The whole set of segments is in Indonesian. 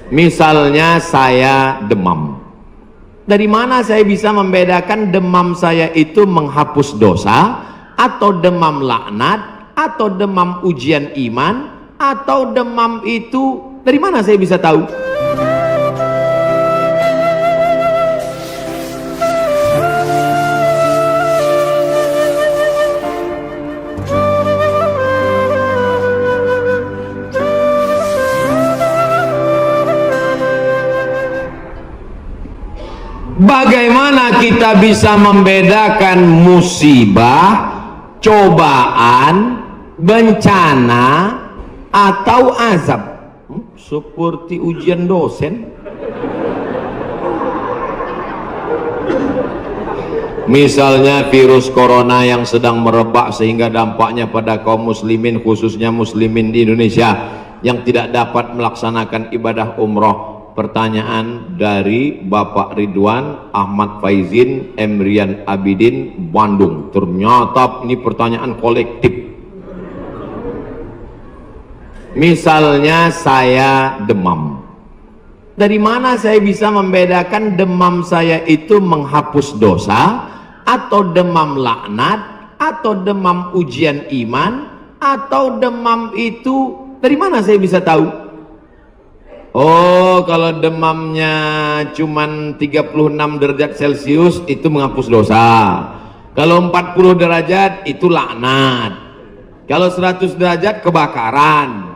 Misalnya saya demam. Dari mana saya bisa membedakan demam saya itu menghapus dosa, atau demam laknat, atau demam ujian iman, atau demam itu dari mana saya bisa tahu? Bagaimana kita bisa membedakan musibah, cobaan, bencana, atau azab? Seperti ujian dosen. Misalnya virus corona yang sedang merebak sehingga dampaknya pada kaum muslimin, khususnya muslimin di Indonesia yang tidak dapat melaksanakan ibadah umroh. Pertanyaan dari Bapak Ridwan Ahmad Faizin Emrian Abidin Bandung. Ternyata ini pertanyaan kolektif. Misalnya saya demam. Dari mana saya bisa membedakan demam saya itu menghapus dosa, atau demam laknat, atau demam ujian iman, atau demam itu dari mana saya bisa tahu? Oh, kalau demamnya cuman 36 derajat Celcius itu menghapus dosa. Kalau 40 derajat itu laknat. Kalau 100 derajat kebakaran.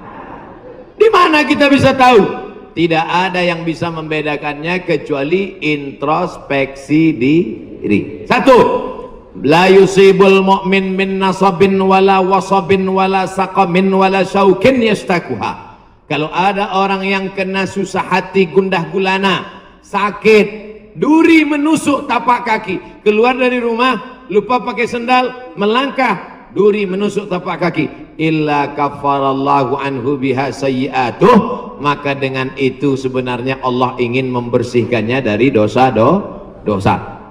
Di mana kita bisa tahu? Tidak ada yang bisa membedakannya kecuali introspeksi diri. Satu, la yusibul mu'min min nasabin wala wasabin wala saqamin wala syaukin yastakuha. Kalau ada orang yang kena susah hati, gundah gulana, sakit, duri menusuk tapak kaki, keluar dari rumah lupa pakai sendal, melangkah, duri menusuk tapak kaki, illa kafarallahu anhu biha sayyi'atuh, maka dengan itu sebenarnya Allah ingin membersihkannya dari dosa.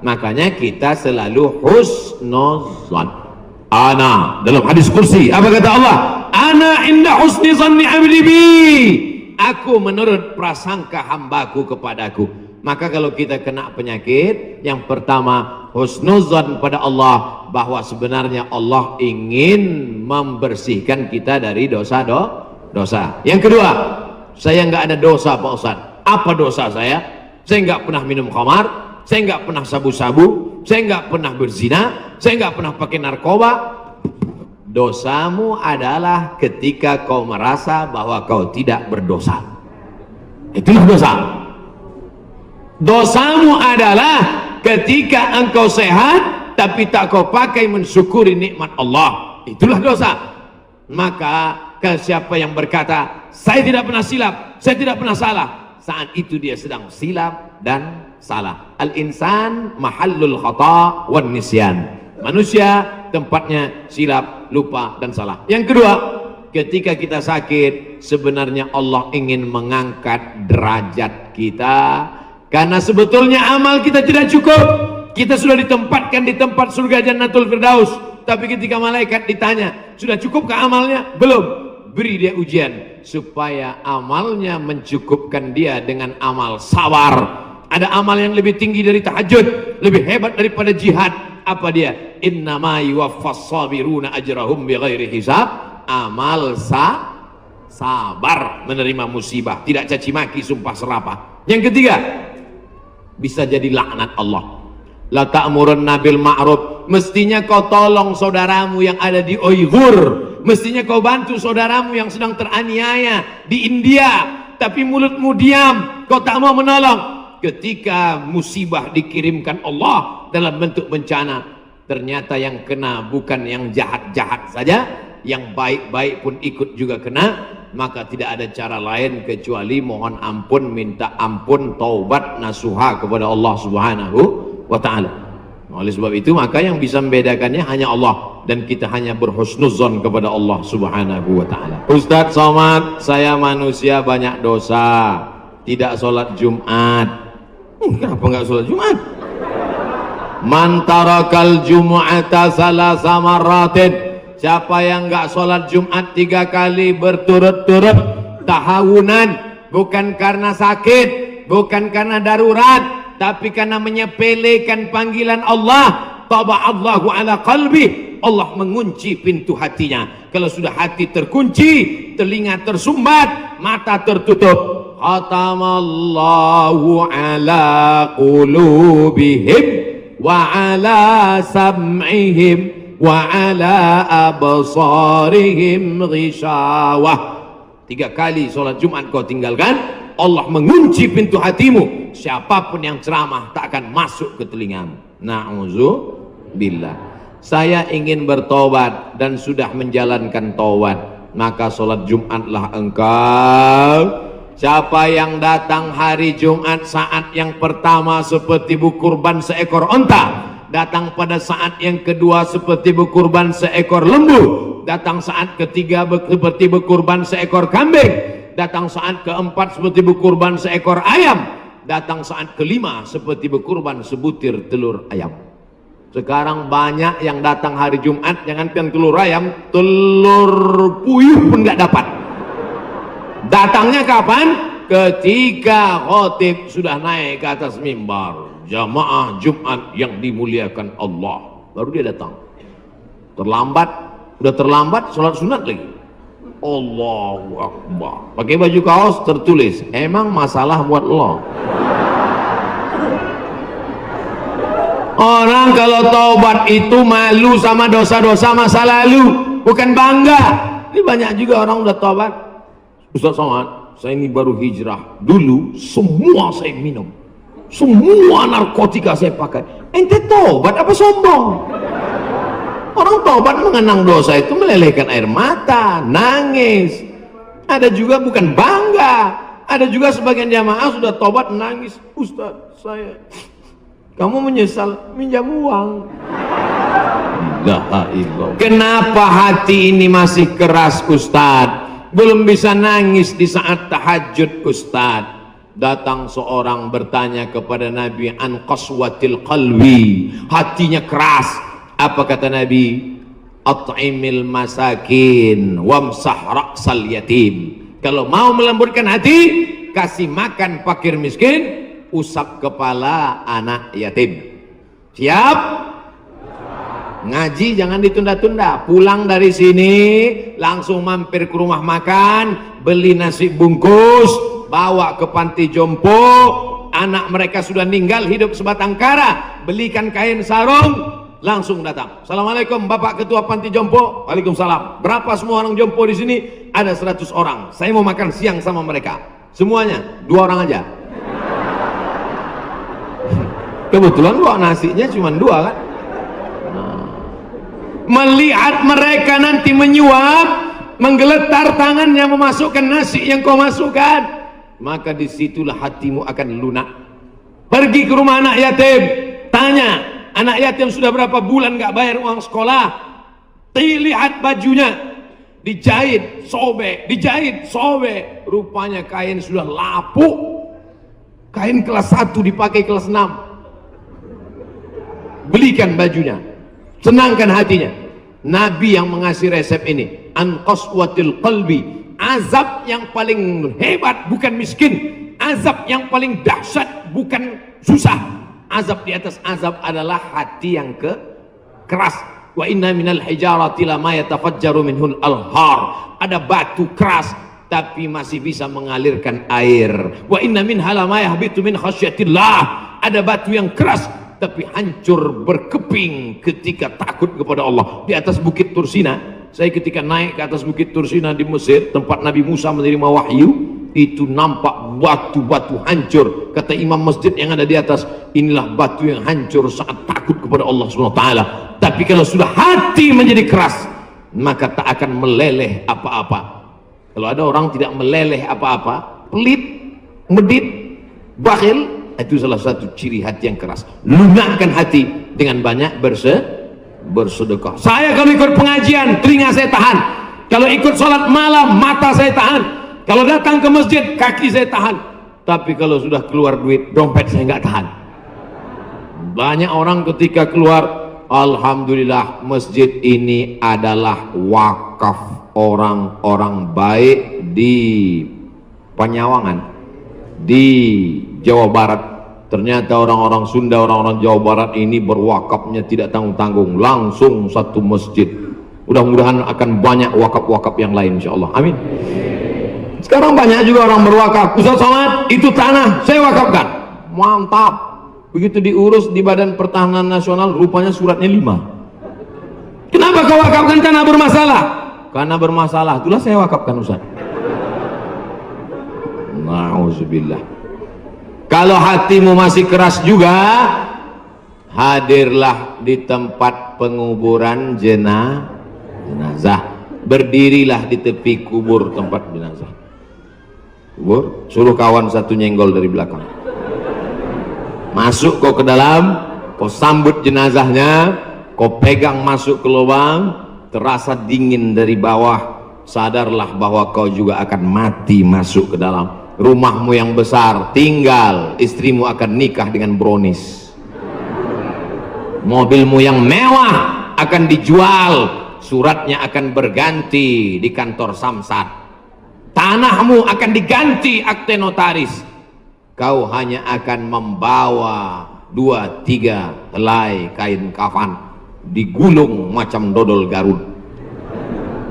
Makanya kita selalu husnuzan. Ana dalam hadis kursi apa kata Allah? Ana inda husni zanni abdi bi. Aku menurut prasangka hambaku kepadaku. Maka kalau kita kena penyakit, yang pertama husnuzan pada Allah, bahwa sebenarnya Allah ingin membersihkan kita dari dosa. Yang kedua, saya nggak ada dosa Pak Ustadz. Apa dosa saya? Saya nggak pernah minum khamar, saya nggak pernah sabu-sabu, saya nggak pernah berzina, saya nggak pernah pakai narkoba. Dosamu adalah ketika kau merasa bahwa kau tidak berdosa. Itulah dosa. Dosamu adalah ketika engkau sehat tapi tak kau pakai mensyukuri nikmat Allah. Itulah dosa. Maka ke siapa yang berkata saya tidak pernah silap, saya tidak pernah salah, saat itu dia sedang silap dan salah. Al-insan mahallul khata' wan nisyan. Manusia tempatnya silap, lupa dan salah. Yang kedua, ketika kita sakit, sebenarnya Allah ingin mengangkat derajat kita, karena sebetulnya amal kita tidak cukup. Kita sudah ditempatkan di tempat surga Jannatul Firdaus, tapi ketika malaikat ditanya, sudah cukupkah amalnya? Belum. Beri dia ujian supaya amalnya mencukupkan dia dengan amal sabar. Ada amal yang lebih tinggi dari tahajud, lebih hebat daripada jihad. Apa dia? Innama yuwaffas sabiruna ajrahum bighairi hisab. Amal sabar, menerima musibah, tidak caci maki, sumpah serapah. Yang ketiga, bisa jadi laknat Allah. La ta'murunna bil ma'ruf. Mestinya kau tolong saudaramu yang ada di Uighur. Mestinya kau bantu saudaramu yang sedang teraniaya di India, tapi mulutmu diam, kau tak mau menolong. Ketika musibah dikirimkan Allah dalam bentuk bencana, ternyata yang kena bukan yang jahat-jahat saja, yang baik-baik pun ikut juga kena. Maka tidak ada cara lain kecuali mohon ampun, minta ampun, taubat nasuha kepada Allah Subhanahu wa ta'ala. Oleh sebab itu, maka yang bisa membedakannya hanya Allah, dan kita hanya berhusnuzon kepada Allah Subhanahu wa ta'ala. Ustadz Somad, saya manusia banyak dosa, tidak sholat Jumat. Kenapa nggak sholat Jumat? Man tarakal jumu'ata salasa marratin. Siapa yang nggak sholat Jumat 3 kali berturut-turut tahawunan, bukan karena sakit, bukan karena darurat, tapi karena menyepelekan panggilan Allah. Taba'allahu ala qalbi, Allah mengunci pintu hatinya. Kalau sudah hati terkunci, telinga tersumbat, mata tertutup, khatamallahu ala qulubihim wa ala sam'ihim wa ala absarihim ghishawah. 3 kali sholat Jumat kau tinggalkan, Allah mengunci pintu hatimu. Siapapun yang ceramah tak akan masuk ke telingamu. Na'udzubillah. Saya ingin bertobat dan sudah menjalankan taubat, maka sholat Jumatlah engkau. Siapa yang datang hari Jumat saat yang pertama seperti berkurban seekor onta, datang pada saat yang kedua seperti berkurban seekor lembu, datang saat ketiga seperti berkurban seekor kambing, datang saat keempat seperti berkurban seekor ayam, datang saat kelima seperti berkurban sebutir telur ayam. Sekarang banyak yang datang hari Jumat, jangankan telur ayam, telur puyuh pun nggak dapat. Datangnya kapan? Ketika khotib sudah naik ke atas mimbar, jamaah Jumat yang dimuliakan Allah, baru dia datang. Terlambat, udah terlambat sholat sunat lagi. Allahu Akbar. Pakai baju kaos tertulis, emang masalah buat Allah. Orang kalau taubat itu malu sama dosa-dosa masa lalu, bukan bangga. Ini banyak juga orang udah taubat. Ustaz Somad, saya ini baru hijrah. Dulu semua saya minum, semua narkotika saya pakai. Ente taubat apa sombong? Orang taubat mengenang dosa itu melelehkan air mata, nangis. Ada juga bukan bangga. Ada juga sebagian jamaah sudah taubat nangis. Ustaz, saya, kamu menyesal minjam uang. Kenapa hati ini masih keras Ustaz? Belum bisa nangis di saat tahajud Ustaz. Datang seorang bertanya kepada Nabi, an qaswatil qalbi, hatinya keras. Apa kata Nabi? At'imil masakin wamsah ra'sal yatim. Kalau mau melembutkan hati, kasih makan fakir miskin, usap kepala anak yatim. Siap? Ngaji jangan ditunda-tunda. Pulang dari sini langsung mampir ke rumah makan, beli nasi bungkus, bawa ke panti jompo. Anak mereka sudah meninggal, hidup sebatang kara, belikan kain sarung, langsung datang. Assalamualaikum Bapak Ketua Panti Jompo. Waalaikumsalam. Berapa semua orang jompo di sini? Ada 100 orang. Saya mau makan siang sama mereka. Semuanya 2 orang aja. Kebetulan bawa nasinya cuma 2 kan. Melihat mereka nanti menyuap, menggeletar tangannya memasukkan nasi yang kau masukkan, maka disitulah hatimu akan lunak. Pergi ke rumah anak yatim, tanya, anak yatim sudah berapa bulan gak bayar uang sekolah? Lihat bajunya, dijahit, sobek, dijahit, sobek. Rupanya kain sudah lapuk. Kain kelas 1 dipakai kelas 6. Belikan bajunya, senangkan hatinya. Nabi yang mengasih resep ini, an qaswatil qalbi. Azab yang paling hebat bukan miskin, azab yang paling dahsyat bukan susah. Azab di atas azab adalah hati yang keras. Wa inna minal hijarati lama yatafajjaru minhul alhar. Ada batu keras tapi masih bisa mengalirkan air. Wa inna minha lama yahbitu min khasyatillah. Ada batu yang keras tapi hancur berkeping ketika takut kepada Allah. Di atas bukit Tursina, saya ketika naik ke atas bukit Tursina di Mesir, tempat Nabi Musa menerima wahyu, itu nampak batu-batu hancur. Kata imam masjid yang ada di atas, inilah batu yang hancur saat takut kepada Allah SWT. Tapi kalau sudah hati menjadi keras, maka tak akan meleleh apa-apa. Kalau ada orang tidak meleleh apa-apa, pelit, medit, bakhil, itu salah satu ciri hati yang keras. Lunakkan hati dengan banyak bersedekah. Saya kalau ikut pengajian, telinga saya tahan. Kalau ikut sholat malam, mata saya tahan. Kalau datang ke masjid, kaki saya tahan. Tapi kalau sudah keluar duit, dompet saya nggak tahan. Banyak orang ketika keluar, alhamdulillah masjid ini adalah wakaf orang-orang baik di Panyawangan di Jawa Barat. Ternyata orang-orang Sunda, orang-orang Jawa Barat ini berwakafnya tidak tanggung-tanggung, langsung satu masjid. Mudah-mudahan akan banyak wakaf-wakaf yang lain insyaallah. Amin. Sekarang banyak juga orang berwakaf. Ustaz Somad, itu tanah saya wakafkan. Mantap. Begitu diurus di Badan Pertahanan Nasional, rupanya suratnya 5. Kenapa kau wakafkan tanah bermasalah? Karena bermasalah, itulah saya wakafkan Ustaz. Nauzubillah. Kalau hatimu masih keras juga, hadirlah di tempat penguburan jenazah. Berdirilah di tepi kubur tempat jenazah. Kubur, suruh kawan satu nyenggol dari belakang. Masuk kau ke dalam, kau sambut jenazahnya, kau pegang masuk ke lubang, terasa dingin dari bawah. Sadarlah bahwa kau juga akan mati masuk ke dalam. Rumahmu yang besar tinggal, istrimu akan nikah dengan brownies. Mobilmu yang mewah akan dijual, suratnya akan berganti di kantor Samsat. Tanahmu akan diganti akte notaris. Kau hanya akan membawa 2-3 helai kain kafan digulung macam dodol Garut.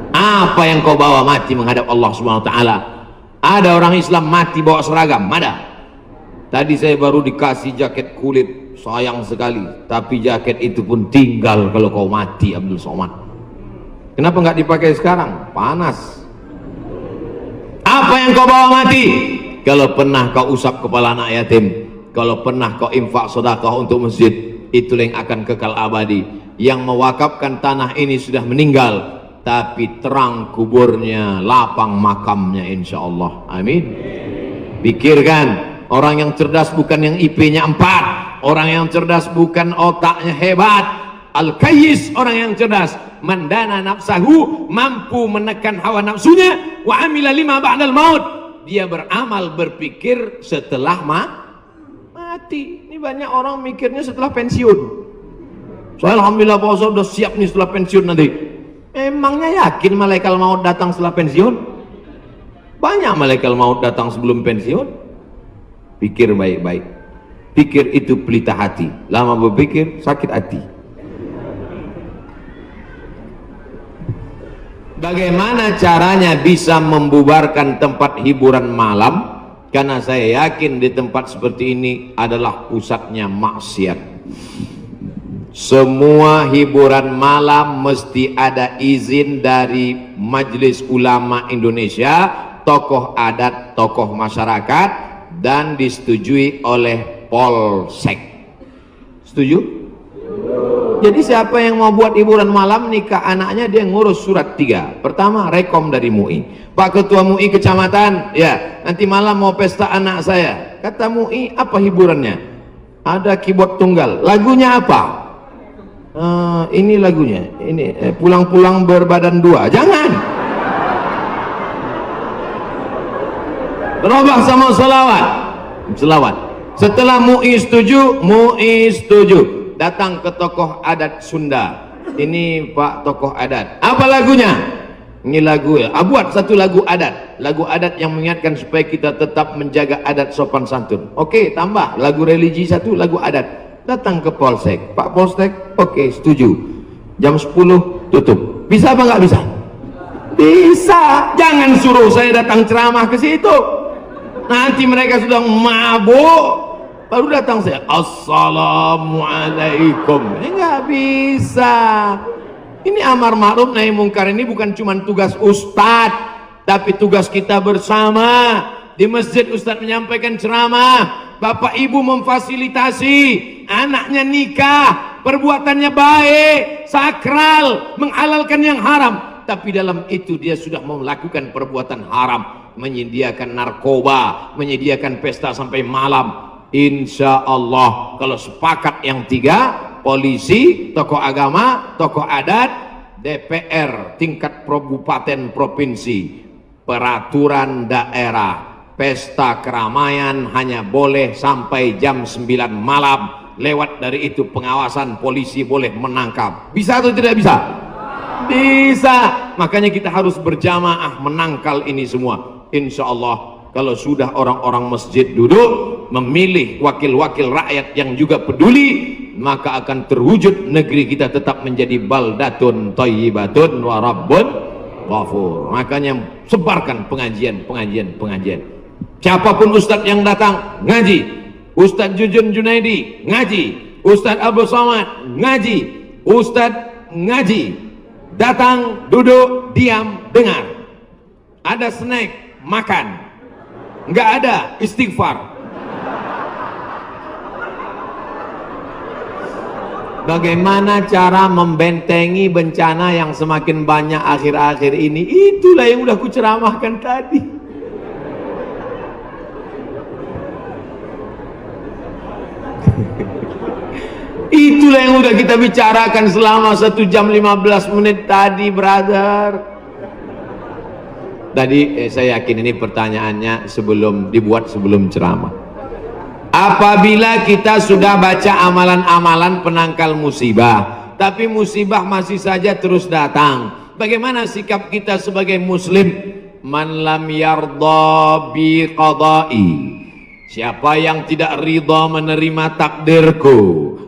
Apa yang kau bawa mati menghadap Allah Subhanahu wa taala? Ada orang Islam mati bawa seragam, ada. Tadi saya baru dikasih jaket kulit, sayang sekali. Tapi jaket itu pun tinggal kalau kau mati, Abdul Somad. Kenapa nggak dipakai sekarang? Panas. Apa yang kau bawa mati? Kalau pernah kau usap kepala anak yatim, kalau pernah kau infak sedekah untuk masjid, itulah yang akan kekal abadi. Yang mewakafkan tanah ini sudah meninggal, tapi terang kuburnya, lapang makamnya insya Allah. Amin. Pikirkan, orang yang cerdas bukan yang IP-nya 4, orang yang cerdas bukan otaknya hebat. Al-Kayyis, orang yang cerdas, mandana nafsahu, mampu menekan hawa nafsunya, wa amila lima ba'dal maut, dia beramal berpikir setelah mati. Ini banyak orang mikirnya setelah pensiun. Saya alhamdulillah Pak Ustaz udah siap nih setelah pensiun nanti. Emangnya yakin malaikat maut datang setelah pensiun? Banyak malaikat maut datang sebelum pensiun. Pikir baik-baik. Pikir itu pelita hati. Lama berpikir sakit hati. Bagaimana caranya bisa membubarkan tempat hiburan malam? Karena saya yakin di tempat seperti ini adalah pusatnya maksiat. Semua hiburan malam mesti ada izin dari Majelis Ulama Indonesia, tokoh adat, tokoh masyarakat, dan disetujui oleh Polsek. Setuju? Jadi siapa yang mau buat hiburan malam nikah anaknya, dia ngurus surat 3. Pertama rekom dari MUI. Pak Ketua MUI Kecamatan, ya nanti malam mau pesta anak saya. Kata MUI, apa hiburannya? Ada keyboard tunggal. Lagunya apa? Ini lagunya, ini pulang-pulang berbadan 2. Jangan. Berubah sama selawat. Setelah MUI setuju, datang ke tokoh adat Sunda. Ini Pak tokoh adat, apa lagunya? Ini lagu ya, buat satu lagu adat yang mengingatkan supaya kita tetap menjaga adat sopan santun. Oke, tambah lagu religi satu, lagu adat. Datang ke Polsek, Pak Polsek, oke, setuju. Jam 10 tutup. Bisa apa nggak bisa? Bisa. Jangan suruh saya datang ceramah ke situ. Nanti mereka sudah mabuk, baru datang saya, assalamualaikum. Nggak bisa. Ini amar ma'ruf nahi mungkar ini bukan cuma tugas ustadz, tapi tugas kita bersama. Di masjid ustadz menyampaikan ceramah, bapak ibu memfasilitasi, anaknya nikah, perbuatannya baik, sakral, menghalalkan yang haram, tapi dalam itu dia sudah melakukan perbuatan haram, menyediakan narkoba, menyediakan pesta sampai malam. Insya Allah kalau sepakat yang 3, polisi, tokoh agama, tokoh adat, DPR tingkat kabupaten provinsi, peraturan daerah, pesta keramaian hanya boleh sampai jam 9 malam. Lewat dari itu pengawasan polisi boleh menangkap. Bisa atau tidak bisa? Bisa. Makanya kita harus berjamaah menangkal ini semua. Insya Allah Kalau sudah orang-orang masjid duduk memilih wakil-wakil rakyat yang juga peduli, maka akan terwujud negeri kita tetap menjadi baldatun thayyibatun wa rabbun ghafur. Makanya sebarkan pengajian. Siapapun ustadz yang datang ngaji, Ustadz Jujun Junaidi ngaji, Ustadz Abu Somad ngaji, Ustadz ngaji, datang, duduk, diam, dengar. Ada snack, makan. Nggak ada, istighfar. Bagaimana cara membentengi bencana yang semakin banyak akhir-akhir ini? Itulah yang udah kuceramahkan tadi. Itulah yang udah kita bicarakan selama 1 jam 15 menit tadi, brother. Tadi saya yakin ini pertanyaannya sebelum ceramah. Apabila kita sudah baca amalan-amalan penangkal musibah, tapi musibah masih saja terus datang, bagaimana sikap kita sebagai muslim? Man lam yardha bi qada'i, siapa yang tidak ridha menerima takdirku,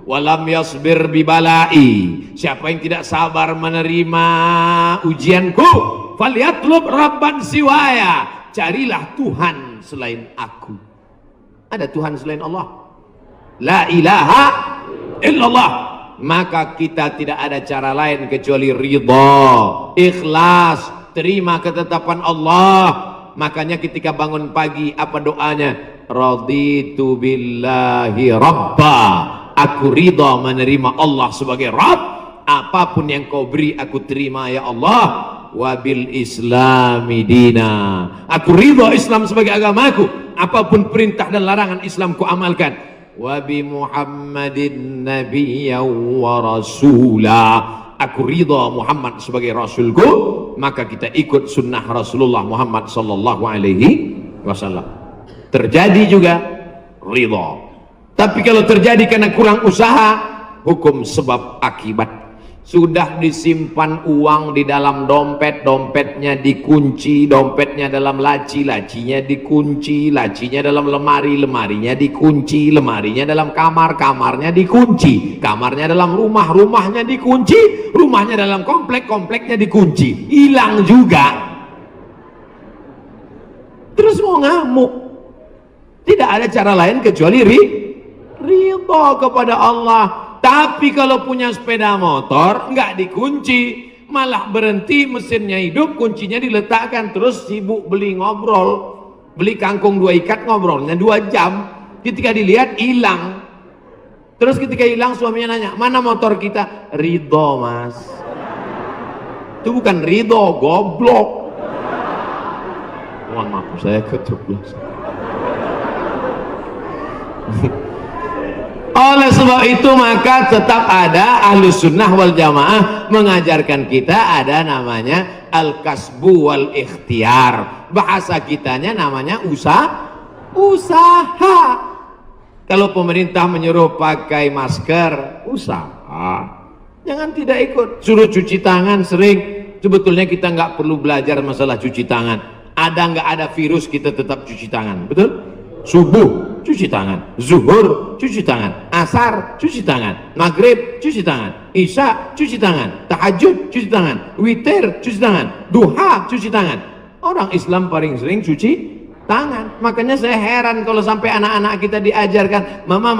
walam yasbir bi balai, siapa yang tidak sabar menerima ujianku, falyatlub rabban siwaya, carilah Tuhan selain aku. Ada Tuhan selain Allah? La ilaha illallah. Maka kita tidak ada cara lain kecuali ridha, ikhlas, terima ketetapan Allah. Makanya ketika bangun pagi apa doanya? Raditu billahi rabba, aku ridha menerima Allah sebagai Rabb. Apapun yang kau beri aku terima ya Allah. Wabil islami dina, aku ridha Islam sebagai agamaku, apapun perintah dan larangan Islam ku amalkan. Wabi Muhammadin nabiyya wa rasula, aku ridha Muhammad sebagai rasulku, maka kita ikut sunnah Rasulullah Muhammad sallallahu alaihi wasallam. Terjadi juga ridha. Tapi kalau terjadi karena kurang usaha, hukum sebab akibat. Sudah disimpan uang di dalam dompet, dompetnya dikunci, dompetnya dalam laci, lacinya dikunci, lacinya dalam lemari, lemarinya dikunci, lemarinya dalam kamar, kamarnya dikunci, kamarnya dalam rumah, rumahnya dikunci, rumahnya dalam komplek, kompleknya dikunci, hilang juga. Terus mau ngamuk. Tidak ada cara lain kecuali ridha kepada Allah. Tapi kalau punya sepeda motor nggak dikunci, malah berhenti, mesinnya hidup, kuncinya diletakkan, terus sibuk beli ngobrol, beli kangkung 2 ikat, ngobrolnya 2 jam. Ketika dilihat hilang. Terus ketika hilang suaminya nanya, mana motor kita? Ridho mas. Itu bukan ridho, goblok. Mohon maaf saya keceplosan. Oleh sebab itu maka tetap ada Ahlus Sunnah wal Jamaah mengajarkan kita ada namanya al-kasbu wal ikhtiar. Bahasa kitanya namanya usaha. Kalau pemerintah menyuruh pakai masker, usaha. Jangan tidak ikut. Suruh cuci tangan sering. Sebetulnya kita nggak perlu belajar masalah cuci tangan. Ada nggak ada virus kita tetap cuci tangan, betul? Subuh cuci tangan, zuhur cuci tangan, asar cuci tangan, maghrib cuci tangan, isya cuci tangan, tahajud cuci tangan, witir cuci tangan, duha cuci tangan. Orang Islam paling sering cuci tangan. Makanya saya heran kalau sampai anak-anak kita diajarkan, mama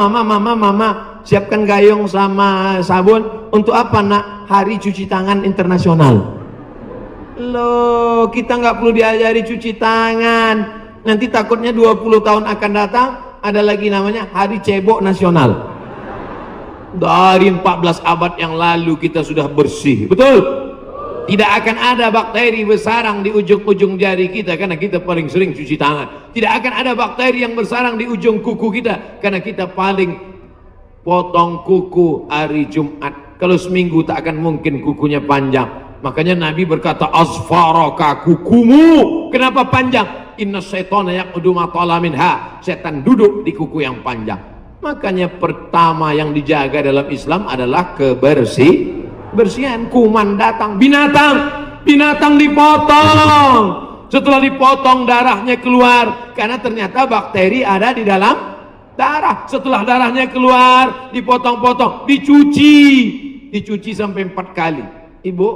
siapkan gayung sama sabun. Untuk apa nak? Hari cuci tangan internasional. Loh, kita nggak perlu diajari cuci tangan. Nanti takutnya 20 tahun akan datang ada lagi namanya Hari Cebok Nasional. Dari 14 abad yang lalu kita sudah bersih, betul? Tidak akan ada bakteri bersarang di ujung-ujung jari kita karena kita paling sering cuci tangan. Tidak akan ada bakteri yang bersarang di ujung kuku kita karena kita paling potong kuku hari Jumat. Kalau seminggu tak akan mungkin kukunya panjang. Makanya Nabi berkata, asfaraka, kukumu kenapa panjang? Inna syaitana yaqudu ma tala minha, setan duduk di kuku yang panjang. Makanya pertama yang dijaga dalam Islam adalah kebersihan. Kuman datang, binatang dipotong. Setelah dipotong, darahnya keluar karena ternyata bakteri ada di dalam darah. Setelah darahnya keluar, dipotong-potong, dicuci sampai 4 kali. Ibu,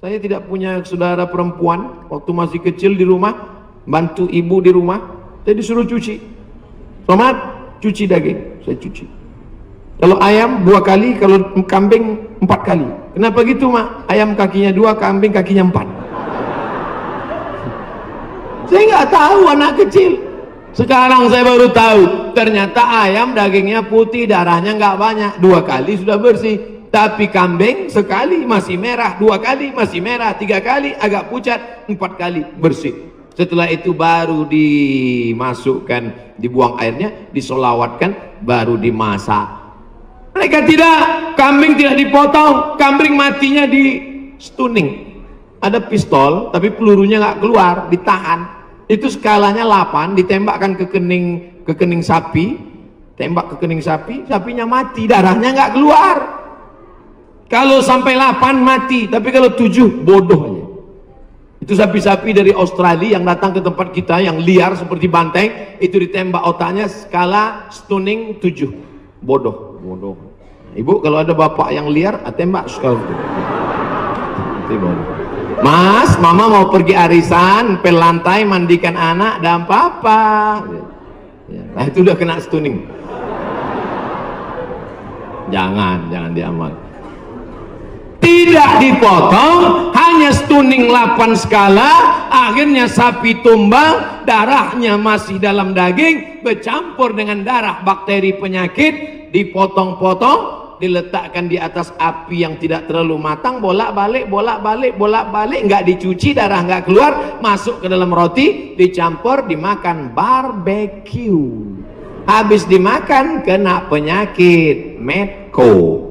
saya tidak punya saudara perempuan. Waktu masih kecil di rumah, bantu ibu di rumah, saya disuruh cuci. Selamat, cuci daging, saya cuci. Kalau ayam 2 kali, kalau kambing 4 kali. Kenapa gitu, Mak? Ayam kakinya 2, kambing kakinya 4. Saya nggak tahu, anak kecil. Sekarang saya baru tahu, ternyata ayam dagingnya putih, darahnya nggak banyak, 2 kali sudah bersih. Tapi kambing sekali masih merah, 2 kali masih merah, 3 kali agak pucat, 4 kali bersih. Setelah itu baru dimasukkan, dibuang airnya, disolawatkan, baru dimasak. Mereka tidak, kambing tidak dipotong, kambing matinya di stunning. Ada pistol, tapi pelurunya nggak keluar, ditahan. Itu skalanya 8, ditembakkan ke kening sapi, tembak ke kening sapi, sapinya mati, darahnya nggak keluar. Kalau sampai 8 mati, tapi kalau 7 bodoh aja. Itu sapi-sapi dari Australia yang datang ke tempat kita, yang liar seperti banteng, itu ditembak otaknya skala stunning 7, bodoh. Ibu, kalau ada bapak yang liar, tembak skala itu bodoh. Mas, mama mau pergi arisan, pel lantai, mandikan anak, dan papa. Nah, itu udah kena stunning. Jangan diamal. Tidak dipotong, hanya stunning 8 skala, akhirnya sapi tumbang, darahnya masih dalam daging, bercampur dengan darah bakteri penyakit, dipotong-potong, diletakkan di atas api yang tidak terlalu matang, bolak-balik, nggak dicuci, darah nggak keluar, masuk ke dalam roti, dicampur, dimakan, barbecue. Habis dimakan kena penyakit medco,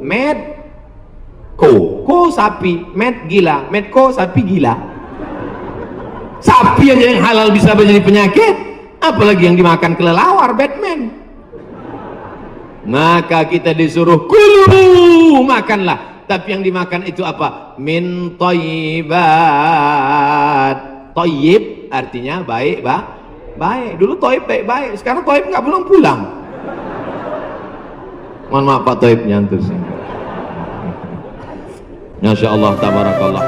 sapi, gila, medco sapi gila. Sapi aja yang halal bisa menjadi penyakit, apalagi yang dimakan kelelawar, Batman. Maka kita disuruh kulu, makanlah. Tapi yang dimakan itu apa? Min thayyibat. Thayyib artinya baik, baik. Dulu thayyib baik-baik, sekarang thayyib nggak pulang. Mohon maaf Pak Thayyib nyantur sini. Masya Allah, tabarakallah.